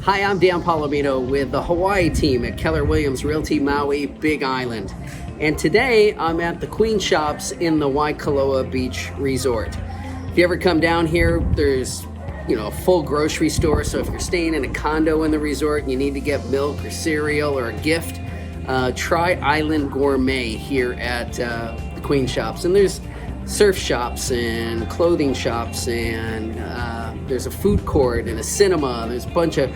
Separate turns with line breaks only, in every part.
Hi, I'm Dan Polimino with the Hawaii team at Keller Williams Realty Maui, Big Island. And today I'm at the Queen Shops in the Waikoloa Beach Resort. If you ever come down here, there's a full grocery store. So if you're staying in a condo in the resort and you need to get milk or cereal or a gift, try Island Gourmet here at the Queen Shops. And there's surf shops and clothing shops and there's a food court and a cinema. There's a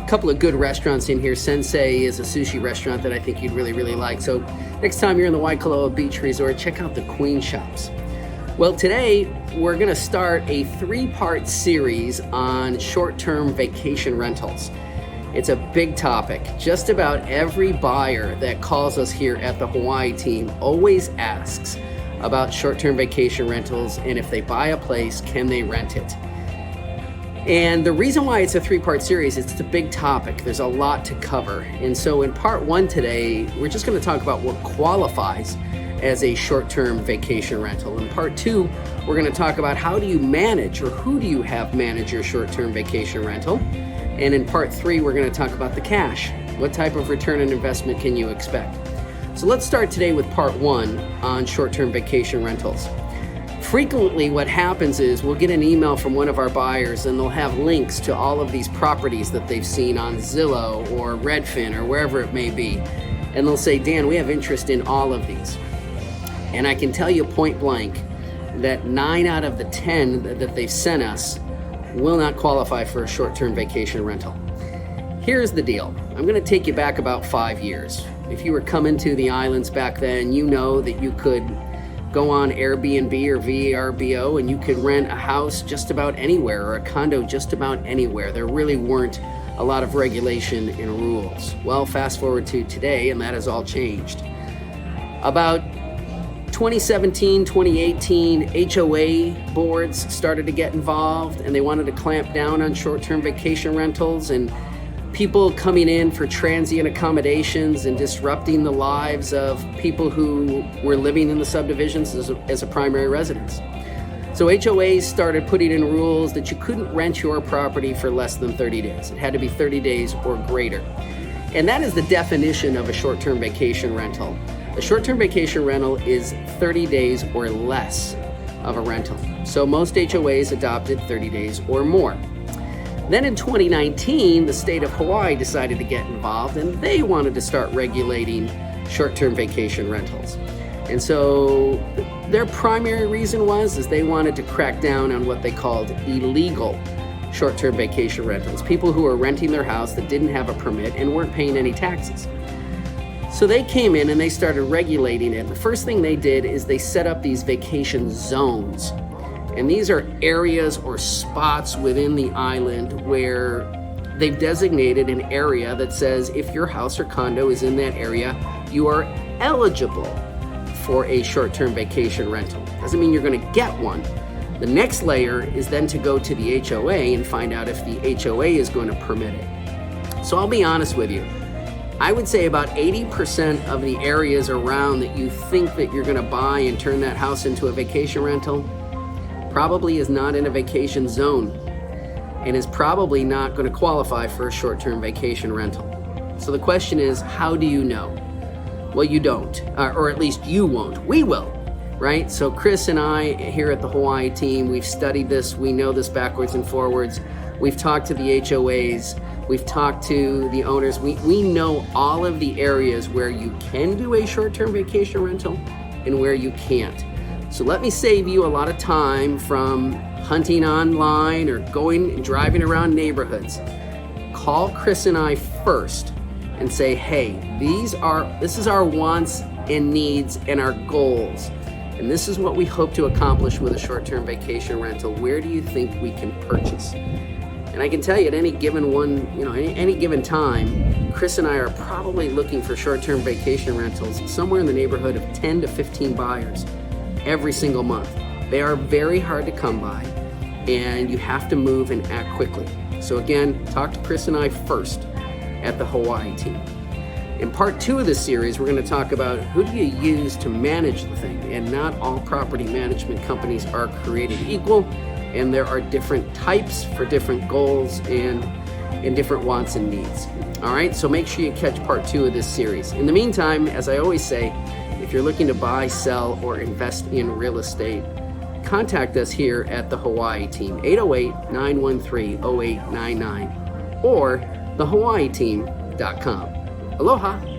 couple of good restaurants in here. Sensei is a sushi restaurant that I think you'd really like. So next time you're in the Waikoloa Beach Resort, check out the Queen Shops. Well, today we're going to start a 3-part series on short-term vacation rentals. It's a big topic. Just about every buyer that calls us here at the Hawaii team always asks about short-term vacation rentals, and if they buy a place, can they rent it? And the reason why it's a 3-part series, it's a big topic. There's a lot to cover. And so in part 1 today, we're just going to talk about what qualifies as a short-term vacation rental. In part 2, we're going to talk about how do you manage, or who do you have manage your short-term vacation rental? And in part 3, we're going to talk about the cash. What type of return on investment can you expect? So let's start today with part 1 on short-term vacation rentals. Frequently what happens is we'll get an email from one of our buyers and they'll have links to all of these properties that they've seen on Zillow or Redfin or wherever it may be. And they'll say, Dan, we have interest in all of these. And I can tell you point blank that 9 out of the 10 that they've sent us will not qualify for a short-term vacation rental. Here's the deal. I'm going to take you back about 5 years. If you were coming to the islands back then, you know that you could go on Airbnb or VRBO and you could rent a house just about anywhere or a condo just about anywhere. There really weren't a lot of regulation and rules. Well, fast forward to today and that has all changed. About 2017, 2018, HOA boards started to get involved and they wanted to clamp down on short-term vacation rentals and people coming in for transient accommodations and disrupting the lives of people who were living in the subdivisions as a primary residence. So HOAs started putting in rules that you couldn't rent your property for less than 30 days. It had to be 30 days or greater. And that is the definition of a short-term vacation rental. A short-term vacation rental is 30 days or less of a rental. So most HOAs adopted 30 days or more. Then in 2019, the state of Hawaii decided to get involved and they wanted to start regulating short-term vacation rentals. And so their primary reason is they wanted to crack down on what they called illegal short-term vacation rentals, people who were renting their house that didn't have a permit and weren't paying any taxes. So they came in and they started regulating it. The first thing they did is they set up these vacation zones. And these are areas or spots within the island where they've designated an area that says if your house or condo is in that area, you are eligible for a short-term vacation rental. Doesn't mean you're going to get one. The next layer is then to go to the HOA and find out if the HOA is going to permit it. So I'll be honest with you. I would say about 80% of the areas around that you think that you're going to buy and turn that house into a vacation rental probably is not in a vacation zone and is probably not going to qualify for a short-term vacation rental. So the question is, how do you know? Well, you don't, or at least you won't. We will, right? So Chris and I here at the Hawaii team, we've studied this. We know this backwards and forwards. We've talked to the HOAs. We've talked to the owners. We know all of the areas where you can do a short-term vacation rental and where you can't. So let me save you a lot of time from hunting online or going and driving around neighborhoods. Call Chris and I first and say, hey, this is our wants and needs and our goals. And this is what we hope to accomplish with a short-term vacation rental. Where do you think we can purchase? And I can tell you at any given any given time, Chris and I are probably looking for short-term vacation rentals somewhere in the neighborhood of 10 to 15 buyers every single month. They are very hard to come by and you have to move and act quickly. So again, talk to Chris and I first at the Hawaii team. In part 2 of this series, we're going to talk about who do you use to manage the thing. And not all property management companies are created equal, and there are different types for different goals, and and different wants and needs. All right, so make sure you catch part 2 of this series. In the meantime, as I always say, if you're looking to buy, sell, or invest in real estate, contact us here at the Hawaii team, 808-913-0899, or thehawaiiteam.com. Aloha.